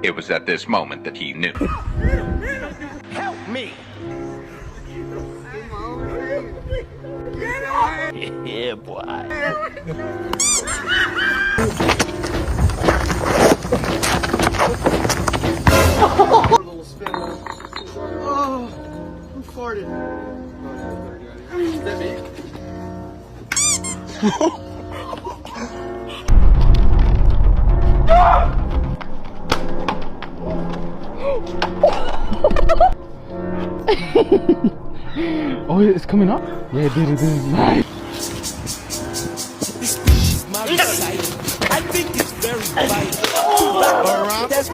It was at this moment that he knew. Help me! Yeah, boy. Oh, who farted? Is that me? Oh, it's coming up? Yeah, it did. Nice. I think it's very vital.